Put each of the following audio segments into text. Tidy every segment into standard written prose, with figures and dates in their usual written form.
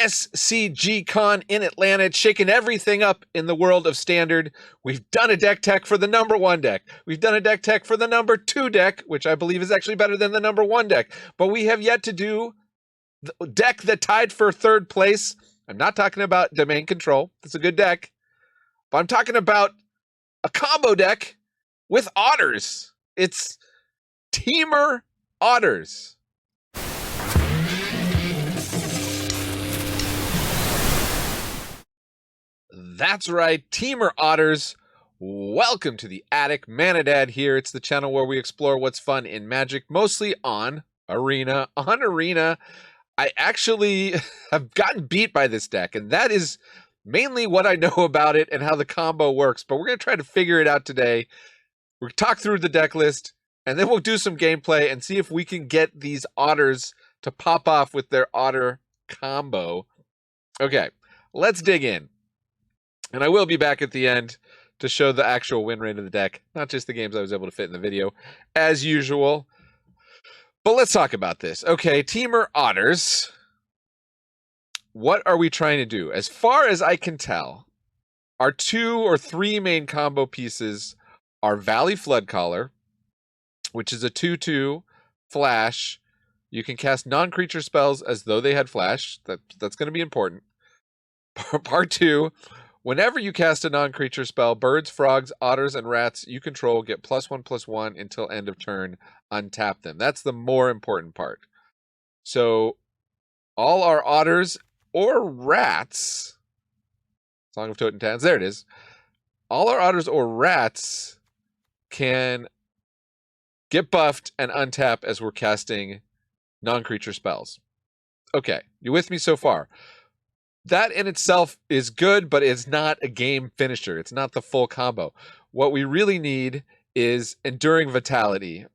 SCGCon in Atlanta, shaking everything up in the world of Standard. We've done a deck tech for the #1 deck. We've done a deck tech for the #2 deck, which I believe is actually better than the #1 deck. But we have yet to do the deck that tied for 3rd place. I'm not talking about Domain Control. It's a good deck. But I'm talking about a combo deck with Otters. It's Temur Otters. That's right, Temur Otters. Welcome to the Attic. Manadad here. It's the channel where we explore what's fun in Magic, mostly on Arena. On Arena, I actually have gotten beat by this deck, and that is mainly what I know about it and how the combo works. But we're going to try to figure it out today. We'll talk through the deck list, and then we'll do some gameplay and see if we can get these Otters to pop off with their Otter Combo. Okay, let's dig in. And I will be back at the end to show the actual win rate of the deck, not just the games I was able to fit in the video, as usual. But let's talk about this. Okay, Temur Otters. What are we trying to do? As far as I can tell, our 2 or 3 main combo pieces are Valley Floodcaller, which is a 2/2 flash. You can cast non-creature spells as though they had flash. That's going to be important. Part 2. Whenever you cast a non-creature spell, birds, frogs, otters, and rats you control get +1/+1 until end of turn. Untap them. That's the more important part. So all our otters or rats, Song of Totem-Tans, there it is. All our otters or rats can get buffed and untap as we're casting non-creature spells. Okay, you with me so far? That in itself is good, but it's not a game finisher. It's not the full combo. What we really need is Enduring Vitality.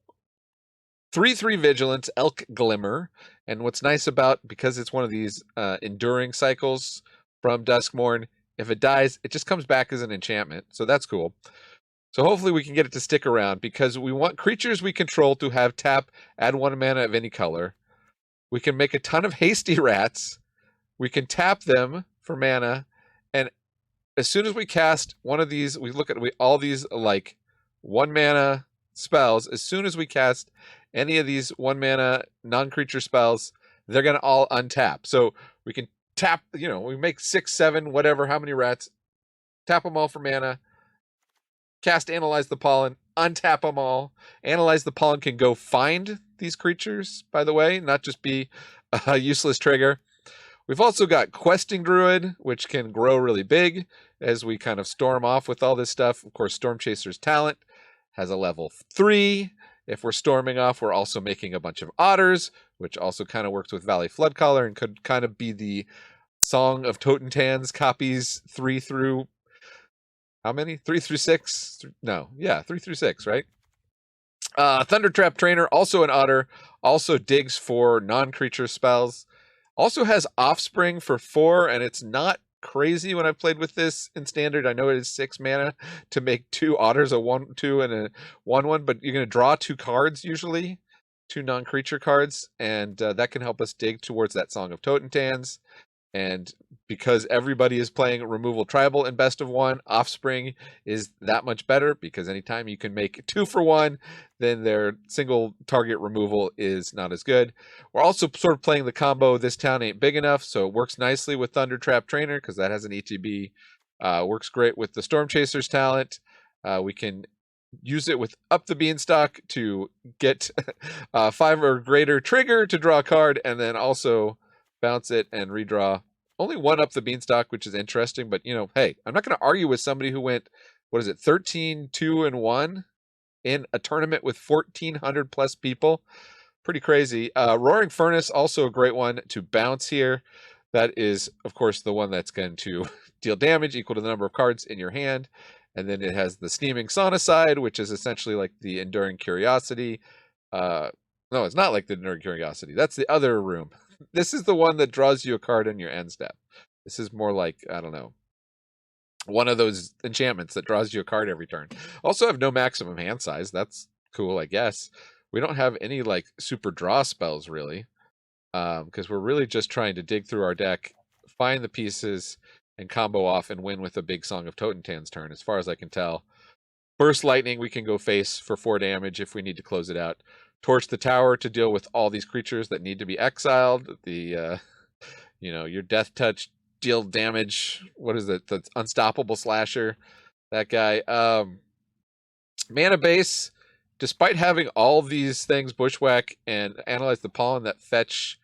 3/3 Vigilance, Elk Glimmer. And what's nice about, because it's one of these enduring cycles from Duskmourn, if it dies, it just comes back as an enchantment. So that's cool. So hopefully we can get it to stick around, because we want creatures we control to have tap, add 1 mana of any color. We can make a ton of hasty rats. We can tap them for mana, and as soon as we cast one of these, we look at all these like 1 mana spells. As soon as we cast any of these 1 mana non-creature spells, they're going to all untap. So we can tap, we make 6, 7, whatever, how many rats, tap them all for mana, cast Analyze the Pollen, untap them all. Analyze the Pollen can go find these creatures, by the way, not just be a useless trigger. We've also got Questing Druid, which can grow really big as we kind of storm off with all this stuff. Of course, Stormchaser's talent has a level 3. If we're storming off, we're also making a bunch of Otters, which also kind of works with Valley Floodcaller and could kind of be the Song of Totem-Tans copies 3 through... How many? 3 through 6? No, yeah, 3 through 6, right? Thundertrap Trainer, also an Otter, also digs for non-creature spells. Also has Offspring for 4, and it's not crazy when I've played with this in Standard. I know it is 6 mana to make 2 Otters, a 1/2 and a 1/1, but you're going to draw 2 cards usually, 2 non-creature cards, and that can help us dig towards that Song of Totem-Tans. And because everybody is playing Removal Tribal in Best of 1, Offspring is that much better, because anytime you can make 2 for 1, then their single target removal is not as good. We're also sort of playing the combo, This Town Ain't Big Enough, so it works nicely with Thundertrap Trainer, because that has an ETB. Works great with the Stormchaser's talent. We can use it with Up the Beanstalk to get 5 or greater trigger to draw a card, and then also bounce it and redraw. Only 1 Up the Beanstalk, which is interesting, but hey, I'm not going to argue with somebody who went, 13, 2, and 1 in a tournament with 1,400 plus people. Pretty crazy. Roaring Furnace, also a great one to bounce here. That is, of course, the one that's going to deal damage equal to the number of cards in your hand. And then it has the Steaming Sonicide, which is essentially like the Enduring Curiosity. No, it's not like the Enduring Curiosity. That's the other room. This is the one that draws you a card in your end step. This is more like, I don't know, one of those enchantments that draws you a card every turn. Also have no maximum hand size. That's cool, I guess. We don't have any like super draw spells really, because we're really just trying to dig through our deck find the pieces and combo off and win with a big Song of Totentan's turn, as far as I can tell. Burst Lightning, we can go face for 4 damage if we need to close it out. Torch the tower to deal with all these creatures that need to be exiled. The, your Death Touch, deal damage. What is it? The Unstoppable Slasher. That guy. Mana base, despite having all these things, Bushwhack and Analyze the Pollen, that fetch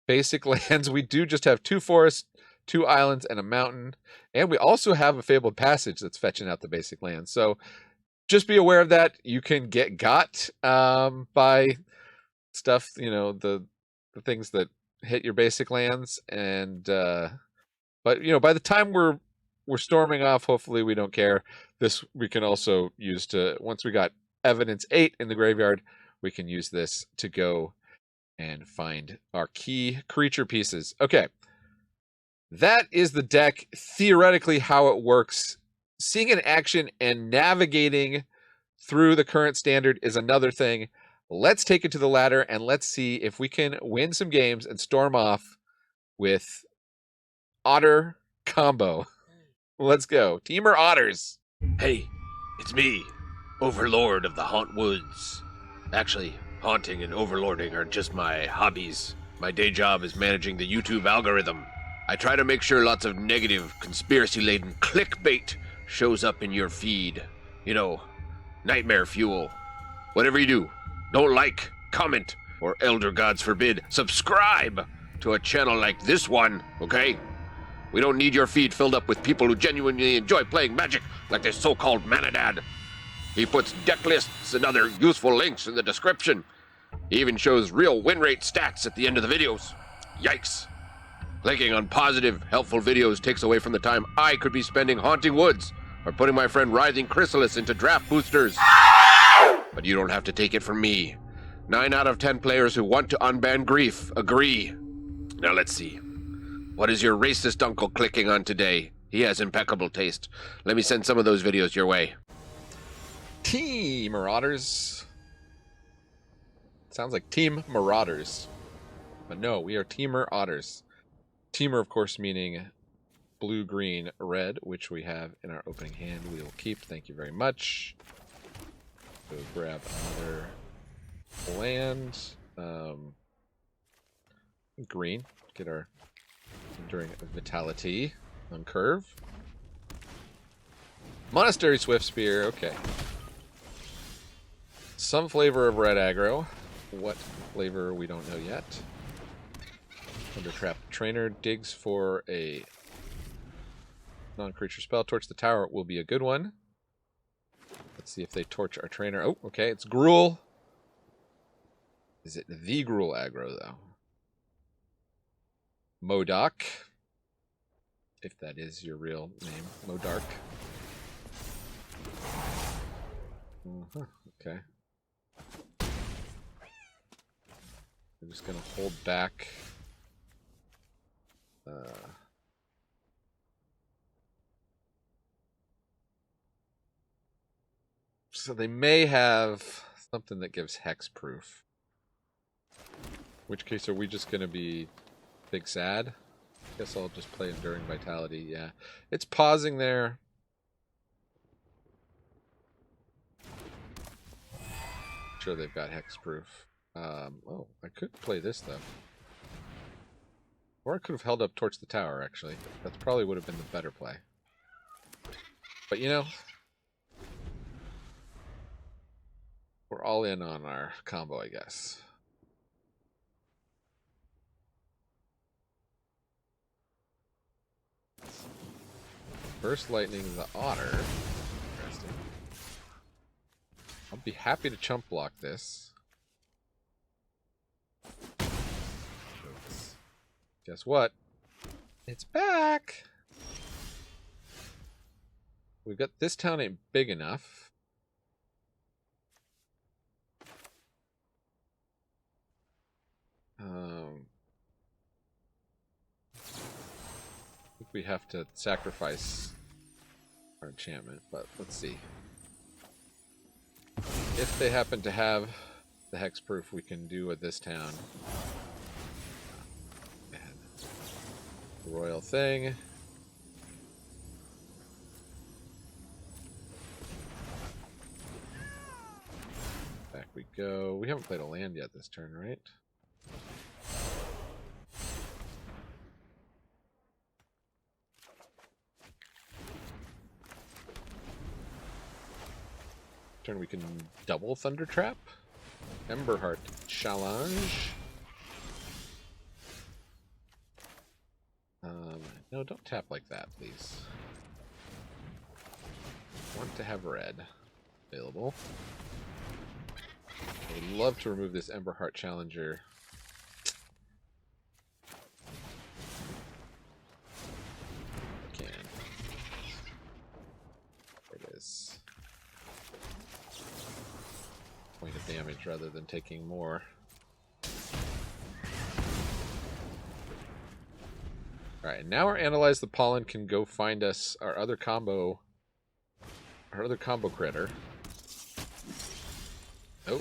basic lands, we do just have 2 forests, 2 islands, and a mountain. And we also have a Fabled Passage that's fetching out the basic lands. So just be aware of that. You can get got by stuff, the things that hit your basic lands. And but by the time we're storming off, hopefully we don't care. This we can also use to, once we got Evidence 8 in the graveyard, we can use this to go and find our key creature pieces. Okay. That is the deck, theoretically how it works. Seeing it in action and navigating through the current standard is another thing. Let's take it to the ladder and let's see if we can win some games and storm off with Otter Combo. Let's go. Temur Otters. Hey, it's me, Overlord of the Hauntwoods. Actually, haunting and overlording are just my hobbies. My day job is managing the YouTube algorithm. I try to make sure lots of negative, conspiracy-laden clickbait shows up in your feed. Nightmare fuel. Whatever you do, don't like, comment, or elder gods forbid, subscribe to a channel like this one, okay? We don't need your feed filled up with people who genuinely enjoy playing Magic like this so-called Manadad. He puts deck lists and other useful links in the description. He even shows real win rate stats at the end of the videos. Yikes. Clicking on positive, helpful videos takes away from the time I could be spending haunting woods or putting my friend Writhing Chrysalis into draft boosters. But you don't have to take it from me. 9 out of 10 players who want to unban grief agree. Now let's see. What is your racist uncle clicking on today? He has impeccable taste. Let me send some of those videos your way. Team Marauders. Sounds like Team Marauders. But no, we are Temur Otters. Temur, of course, meaning blue, green, red, which we have in our opening hand. We will keep. Thank you very much. Go grab another land. Green. Get our Enduring Vitality on curve. Monastery Swiftspear. Okay. Some flavor of red aggro. What flavor we don't know yet. Undertrap Trainer digs for a non-creature spell. Torch the tower will be a good one. Let's see if they torch our trainer. Oh, okay, it's Gruul. Is it the Gruul aggro, though? Modoc. If that is your real name. Modark. Okay. I'm just going to hold back. So they may have something that gives hexproof. In which case, are we just going to be big sad? Guess I'll just play Enduring Vitality. Yeah, it's pausing there. Sure, they've got hexproof. Oh, I could play this though. Or I could have held up Torch the Tower, actually. That probably would have been the better play. But we're all in on our combo, I guess. Burst Lightning the Otter. Interesting. I'll be happy to chump block this. Guess what? It's back! We've got this town ain't big enough. I think we have to sacrifice our enchantment, but let's see. If they happen to have the hexproof, we can do at this town. Royal thing. Back we go. We haven't played a land yet this turn, right? Turn we can double Thunder Trap. Emberheart Challenge. No, don't tap like that, please. Want to have red available. I would love to remove this Emberheart Challenger. I can. There it is. Point of damage rather than taking more. Alright, now our Analyze the Pollen can go find us our other combo critter. Oh.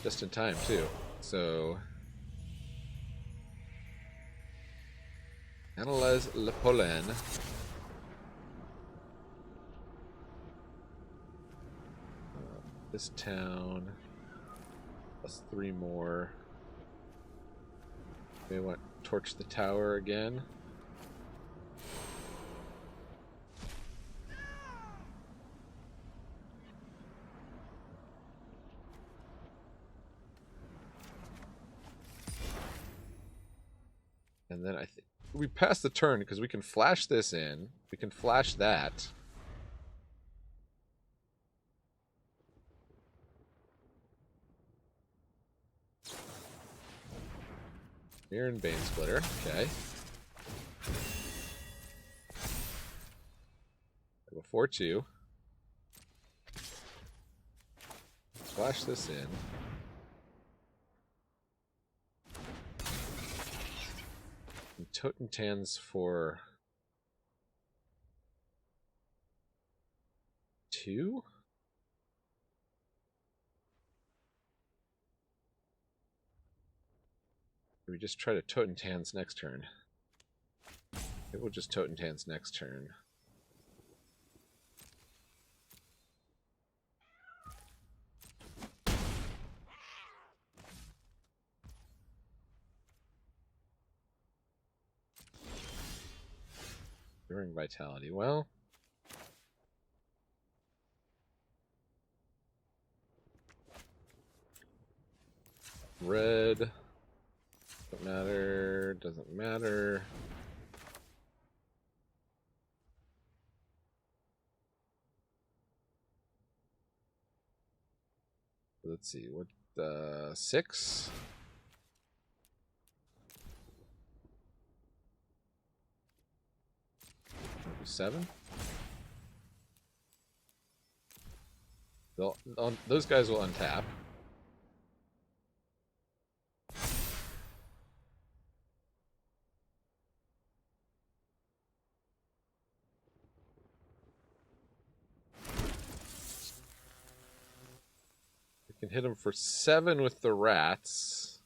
Just in time, too. So, Analyze the Pollen. This town. Plus 3 more. May want to torch the tower again. And then I think we pass the turn because we can flash this in. We can flash that. Mirror and Bane Splitter, okay. Before 2. Flash this in. And Totentans for 2? We just try to Totentans next turn. Maybe we'll just Totentans next turn. During Vitality. Well, red. Doesn't matter. Doesn't matter. Let's see. What? 6? Maybe 7? Those guys will untap. We can hit him for 7 with the rats.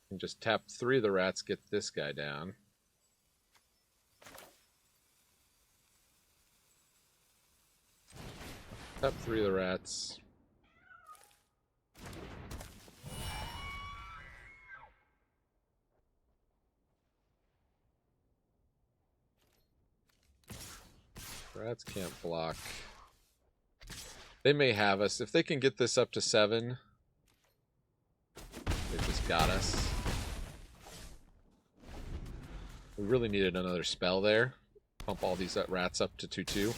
And just tap 3 of the rats, get this guy down. Tap 3 of the rats. Rats can't block. They may have us. If they can get this up to 7, they just got us. We really needed another spell there. Pump all these rats up to 2/2.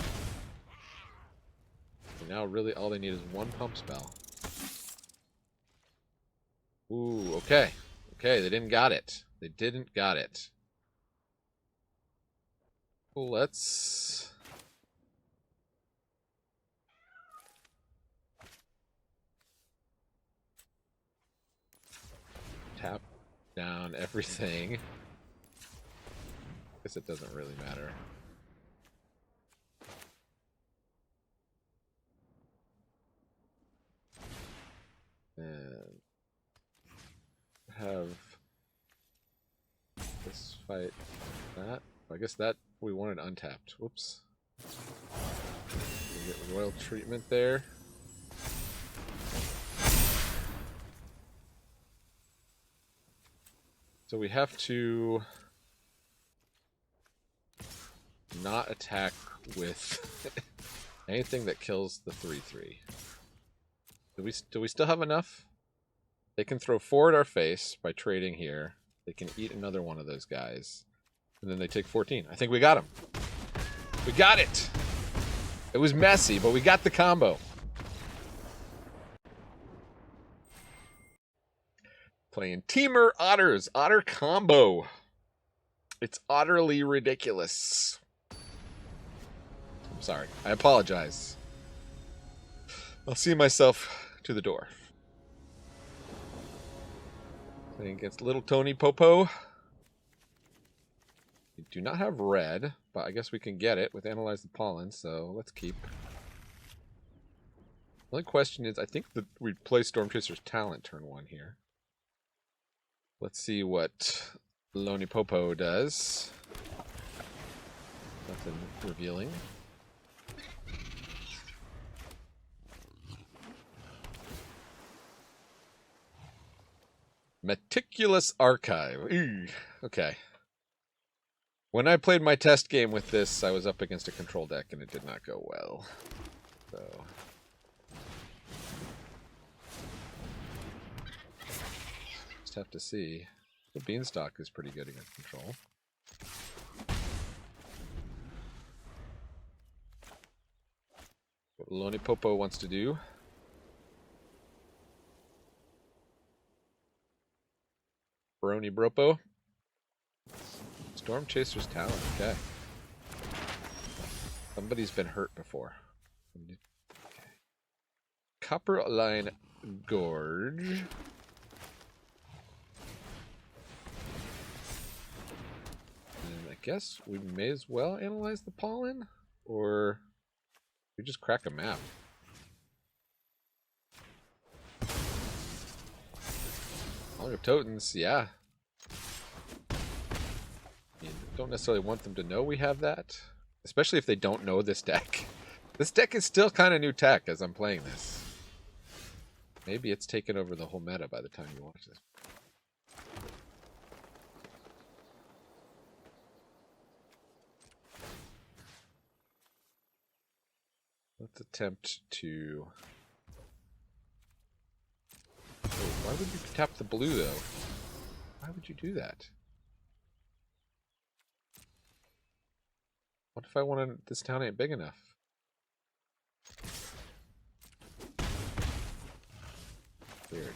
And now really all they need is 1 pump spell. Ooh, okay. Okay, they didn't got it. They didn't got it. Well, let's... tap down everything. Guess it doesn't really matter. And have fight that. I guess that we wanted untapped. Whoops. We get royal treatment there. So we have to not attack with anything that kills the 3/3. Do we still have enough? They can throw 4 at our face by trading here. They can eat another one of those guys. And then they take 14. I think we got him. We got it! It was messy, but we got the combo. Playing Temur Otters. Otter Combo. It's utterly ridiculous. I'm sorry. I apologize. I'll see myself to the door. Playing against little Tony Popo. We do not have red, but I guess we can get it with Analyze the Pollen, so let's keep. The only question is, I think that we play Stormchaser's Talent turn 1 here. Let's see what Loni Popo does. Nothing revealing. Meticulous Archive. Ew. Okay. When I played my test game with this, I was up against a control deck and it did not go well. So just have to see. The Beanstalk is pretty good against control. What Loni Popo wants to do. Brony Bropo. Stormchaser's Talent, okay. Somebody's been hurt before. Okay. Copper Line Gorge. And I guess we may as well analyze the pollen, or we just crack a map. Song of Totens, yeah. You don't necessarily want them to know we have that, especially if they don't know this deck. This deck is still kind of new tech as I'm playing this. Maybe it's taken over the whole meta by the time you watch this. Let's attempt to... Oh, why would you tap the blue, though? Why would you do that? What if I wanted... This town ain't big enough? Weird. Okay.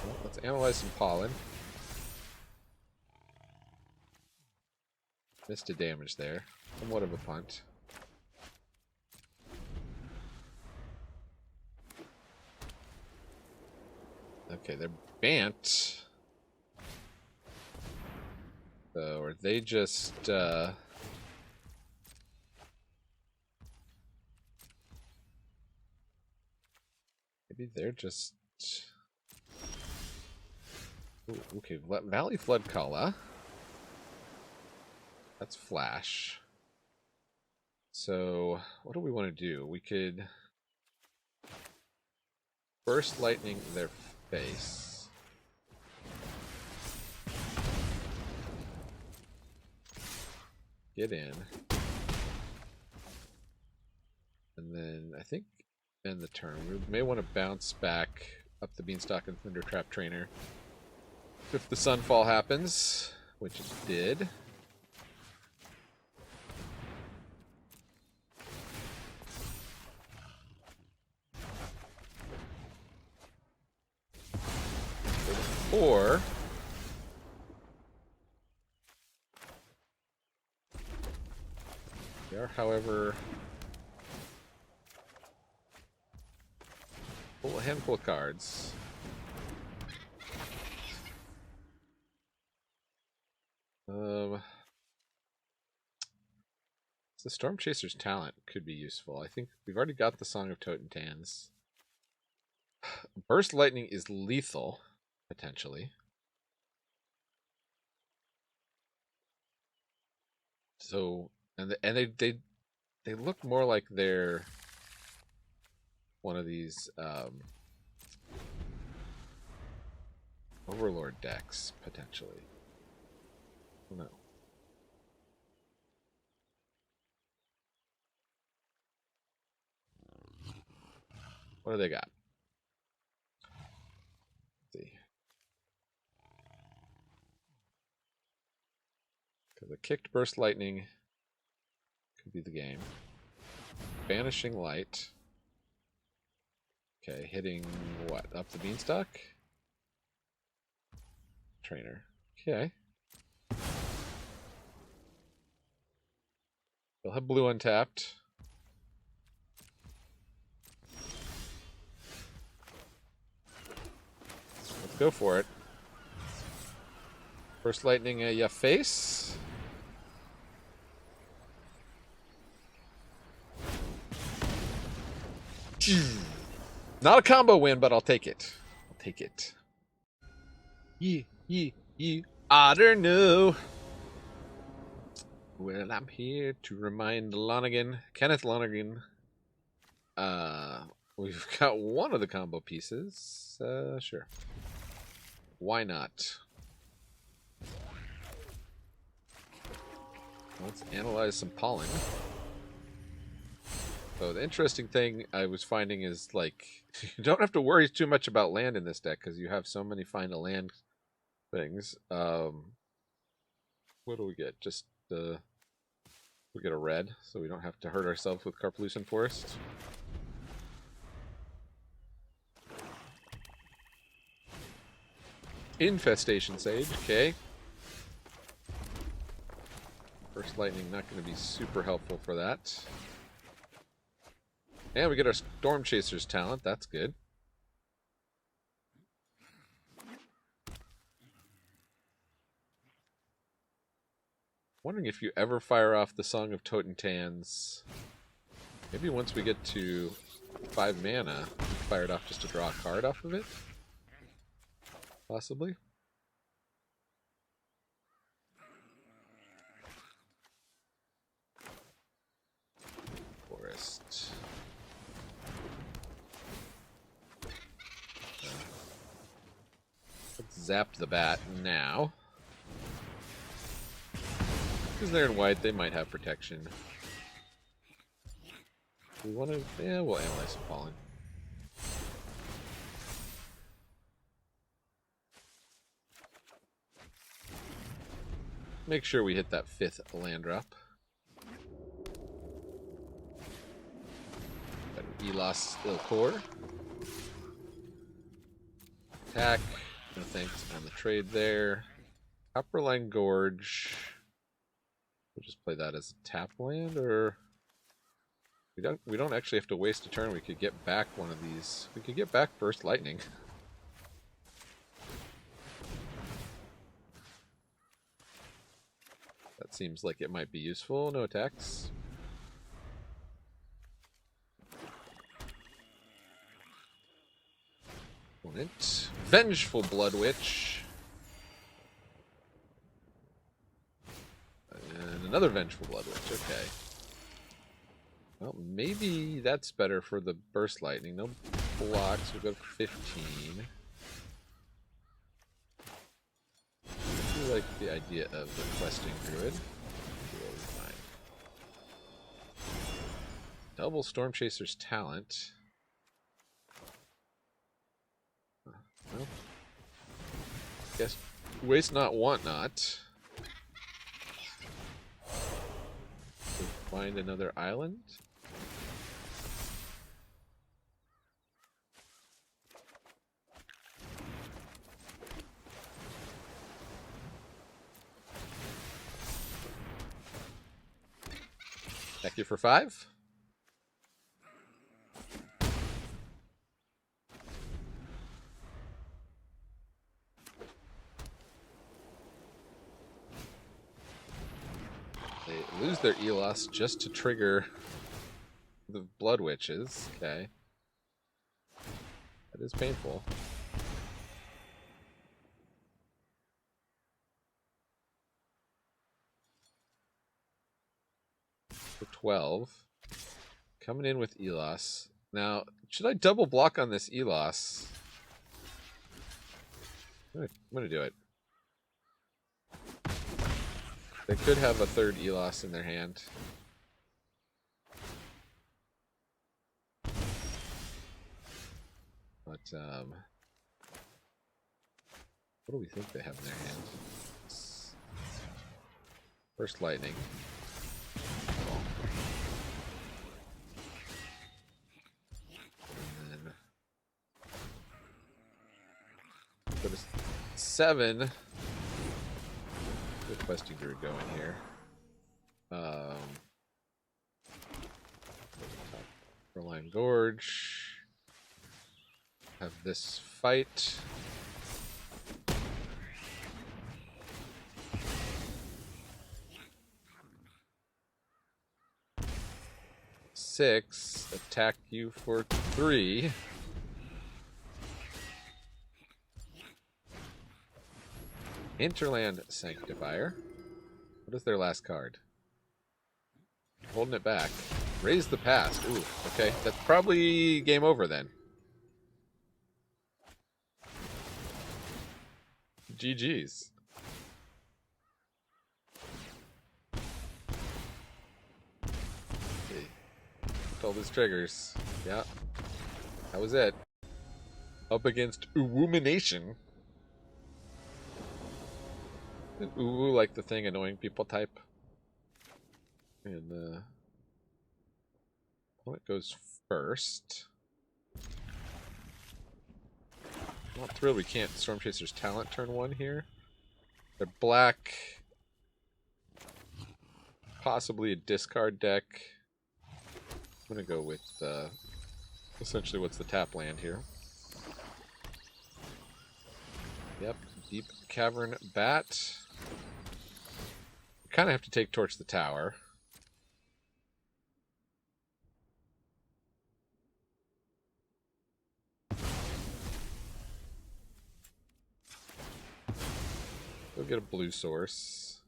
Well, let's analyze some pollen. Missed a damage there. Somewhat of a punt. Okay, they're Bant. So, are they just, maybe they're just... Ooh, okay, Valley Floodcaller. That's Flash. So, what do we want to do? We could... Burst Lightning their face. Get in. And then I think end the turn. We may want to bounce back up the Beanstalk and Thundertrap Trainer. If the Sunfall happens, which it did. Or they are, however, pull a handful of cards. The Stormchaser's Talent could be useful. I think we've already got the Song of Totentans. Burst Lightning is lethal, potentially. So and they look more like they're one of these Overlord decks potentially. No. What do they got? Let's see. Because a kicked burst lightning could be the game. Banishing light. Okay, hitting what? Up the beanstalk? Trainer. Okay. They'll have blue untapped. Let's go for it. First lightning at your face. Not a combo win, but I'll take it. I'll take it. Ye, Otter no. Well, I'm here to remind Kenneth Lonergan. We've got one of the combo pieces. Sure. Why not? Let's analyze some pollen. So the interesting thing I was finding is, like, you don't have to worry too much about land in this deck because you have so many find a land things. What do we get? Just we get a red, so we don't have to hurt ourselves with Carplucent Forest. Infestation Sage, okay. First lightning not going to be super helpful for that. And we get our Stormchaser's talent, that's good. Wondering if you ever fire off the Song of Totentans. Maybe once we get to 5 mana, fire it off just to draw a card off of it? Possibly. Forest. Let's zap the bat now. Because they're in white, they might have protection. We want to... yeah, we'll analyze some pollen. Make sure we hit that 5th land drop. Got an Elos Ilkor. Attack. No thanks on the trade there. Copperline Gorge. We'll just play that as a tap land, or we don't actually have to waste a turn. We could get back one of these. We could get back First Lightning. That seems like it might be useful. No attacks. Opponent. Vengeful Blood Witch. And another Vengeful Blood Witch. Okay. Well, maybe that's better for the Burst Lightning. No blocks. We'll go for 15. I do like the idea of the Questing Druid. Fine. Double Stormchaser's talent. Well, guess waste not, want not. Find another island. Back here for 5. They lose their Elos just to trigger the Blood Witches. Okay. That is painful. for 12. Coming in with Elos. Now, should I double block on this Elos? I'm gonna do it. They could have a third Elos in their hand. But, what do we think they have in their hand? First Lightning. And then go to 7. Good questing druid going here. Shoreline Gorge. Have this fight. Six. Attack you for 3. Interland Sanctifier. What is their last card? Holding it back. Raise the past. Ooh, okay. That's probably game over then. GG's. Okay. All these triggers. Yeah. That was it. Up against Uwumination. Uwu, like the thing annoying people type. And opponent goes first. I'm not thrilled we can't Stormchaser's talent turn 1 here. They're black. Possibly a discard deck. I'm gonna go with essentially what's the tap land here. Yep, Deep Cavern Bat. Kind of have to take Torch the Tower. We'll get a blue source.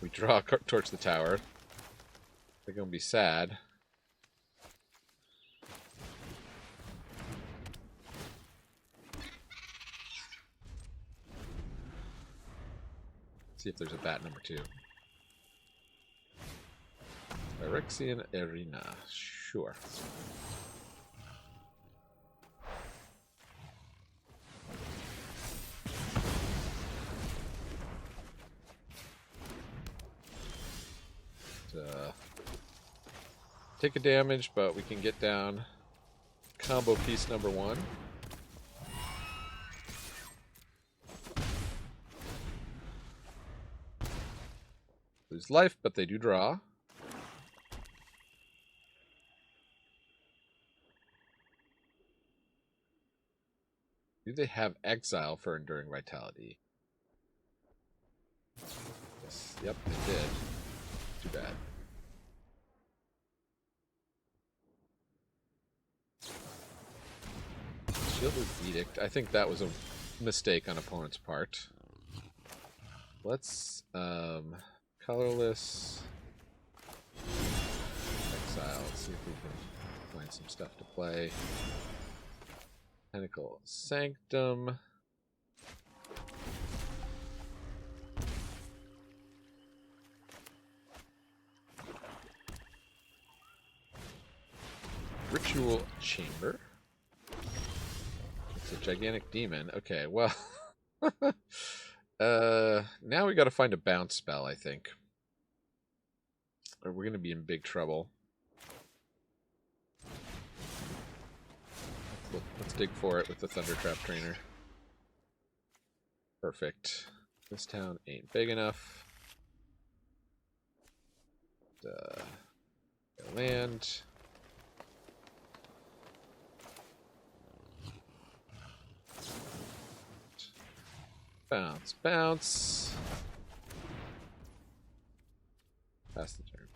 We draw Torch the Tower. They're gonna be sad. See if there's a bat number 2. Phyrexian Arena. Sure. Take a damage, but we can get down combo piece number 1. Lose life, but they do draw. Do they have exile for Enduring Vitality? Yes. Yep, they did. Too bad. Shielded Edict. I think that was a mistake on opponent's part. Let's colorless exile. Let's see if we can find some stuff to play. Tentacle Sanctum. Ritual Chamber. It's a gigantic demon. Okay, well. Now we gotta find a bounce spell, I think. Or we're gonna be in big trouble. Let's dig for it with the Thundertrap Trainer. Perfect. This town ain't big enough. Land. Bounce, bounce. Pass the turn.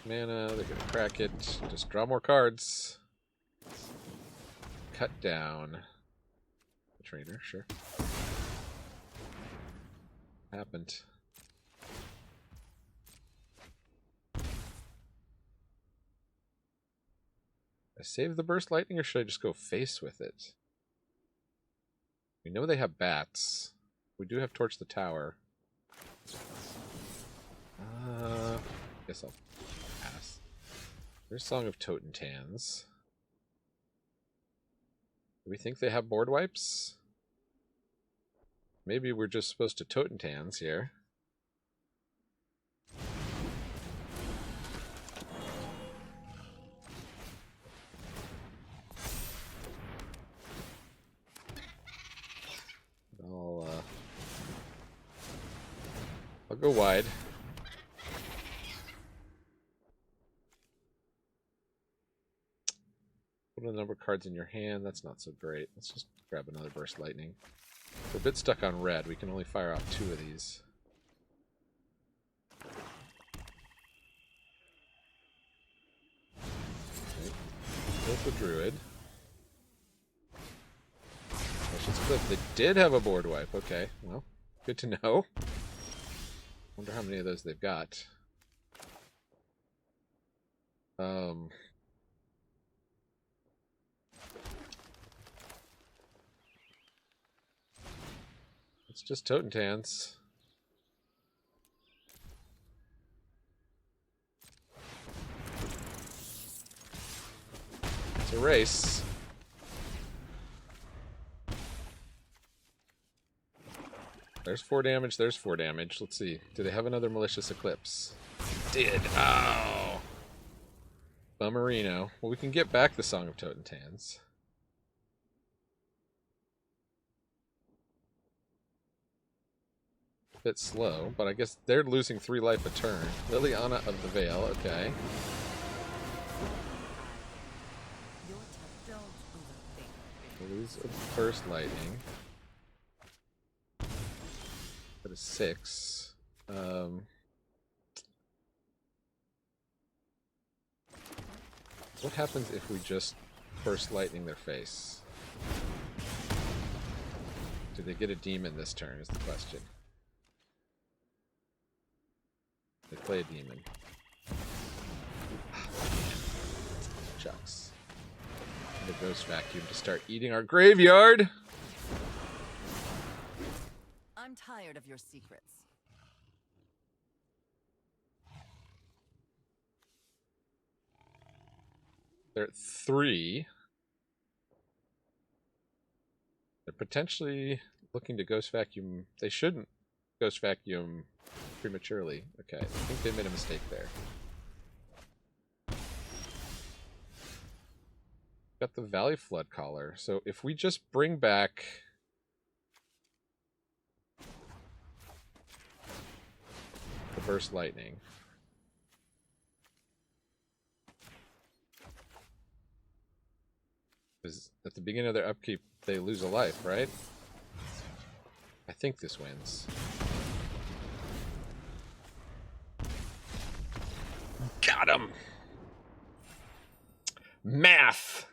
mana. They're gonna crack it. Just draw more cards. Cut down. The trainer, sure. Happened. I save the burst lightning, or should I just go face with it? We know they have bats. We do have torch the tower. Guess I'll pass. There's Song of Totentans. Do we think they have board wipes? Maybe we're just supposed to Totentans here. I'll go wide. Put a number of cards in your hand. That's not so great. Let's just grab another burst lightning. We're a bit stuck on red. We can only fire off 2 of these. Okay. Both the druid. Let's flip. They did have a board wipe. Okay, well, good to know. Wonder how many of those they've got. It's just Totentans. It's a race. There's 4 damage, there's 4 damage. Let's see. Do they have another Malicious Eclipse? Did. Oh! Bummerino. Well, we can get back the Song of Totentans. Bit slow, but I guess they're losing 3 life a turn. Liliana of the Veil, okay. Lose a burst lightning. That is 6. What happens if we just burst lightning their face? Do they get a demon this turn is the question. They play a demon. Chucks. The ghost vacuum to start eating our graveyard. I'm tired of your secrets. They're at 3. They're potentially looking to ghost vacuum. They shouldn't ghost vacuum prematurely. Okay, I think they made a mistake there. Got the Valley Floodcaller. So if we just bring back the burst lightning. Because at the beginning of their upkeep, they lose a life, right? I think this wins. Got him! Math!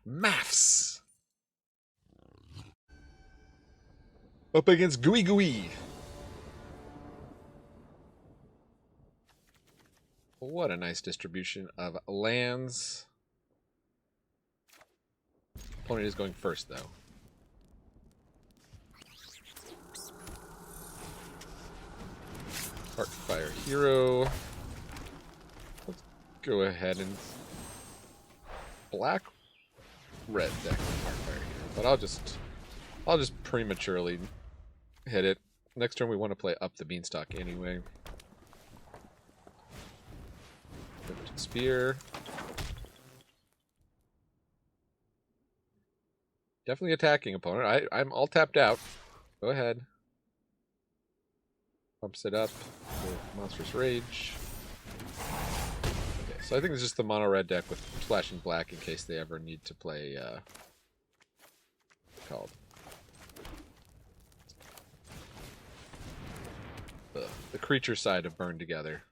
Maths! Up against Gooey Gooey! What a nice distribution of lands. Opponent is going first, though. Heartfire Hero. Let's go ahead and black-red deck with Heartfire Hero, but I'll just prematurely hit it. Next turn we want to play up the Beanstalk anyway. Spear. Definitely attacking opponent. I'm all tapped out. Go ahead. Pumps it up with Monstrous Rage. Okay, so I think it's just the mono red deck with splashing black in case they ever need to play called the creature side of Burn Together.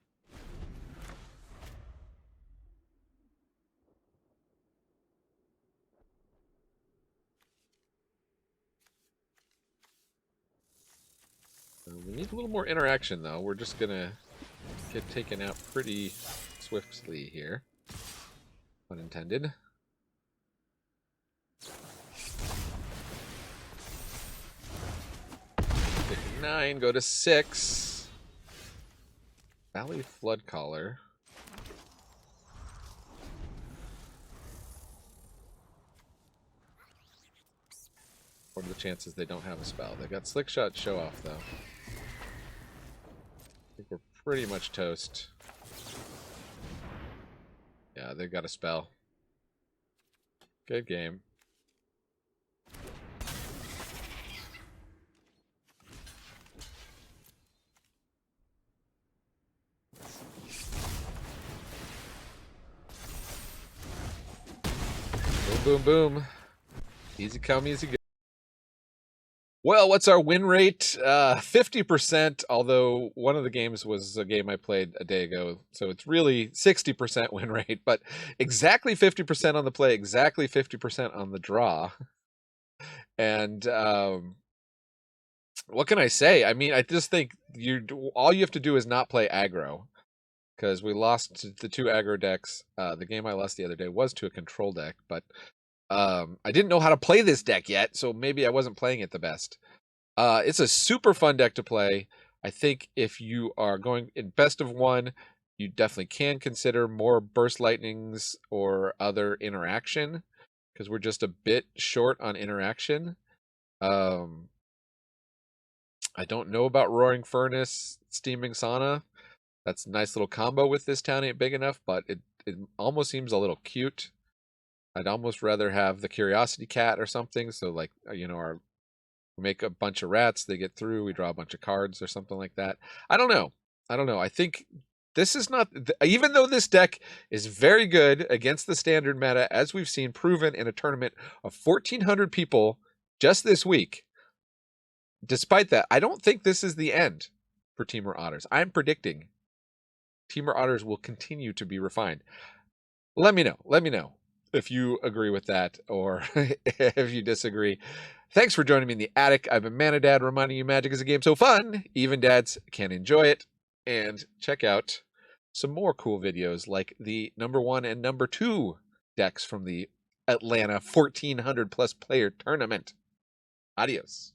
a little more interaction, though. We're just gonna get taken out pretty swiftly here. Unintended. Pick 9, go to 6. Valley Floodcaller. What are the chances they don't have a spell? They got Slick Shot Show Off, though. I think we're pretty much toast. Yeah, they've got a spell. Good game. Boom, boom, boom. Easy come, easy go. Well, what's our win rate? 50%, although one of the games was a game I played a day ago, so it's really 60% win rate, but exactly 50% on the play, exactly 50% on the draw. And what can I say? I mean, I just think all you have to do is not play aggro, because we lost to the 2 aggro decks. The game I lost the other day was to a control deck, but I didn't know how to play this deck yet, so maybe I wasn't playing it the best. It's a super fun deck to play. I think if you are going in best of 1, you definitely can consider more burst lightnings or other interaction, because we're just a bit short on interaction. I don't know about Roaring Furnace, Steaming Sauna. That's a nice little combo with this town ain't big enough, but it almost seems a little cute. I'd almost rather have the Curiosity Cat or something. So, like, you know, we make a bunch of rats, they get through, we draw a bunch of cards or something like that. I don't know. I think this is not, even though this deck is very good against the standard meta, as we've seen proven in a tournament of 1,400 people just this week. Despite that, I don't think this is the end for Temur Otters. I'm predicting Temur Otters will continue to be refined. Let me know. Let me know if you agree with that or if you disagree. Thanks for joining me in the attic. I've been Mana Dad, reminding you Magic is a game so fun, even dads can enjoy it. And check out some more cool videos like the number 1 and number 2 decks from the Atlanta 1,400 plus player tournament. Adios.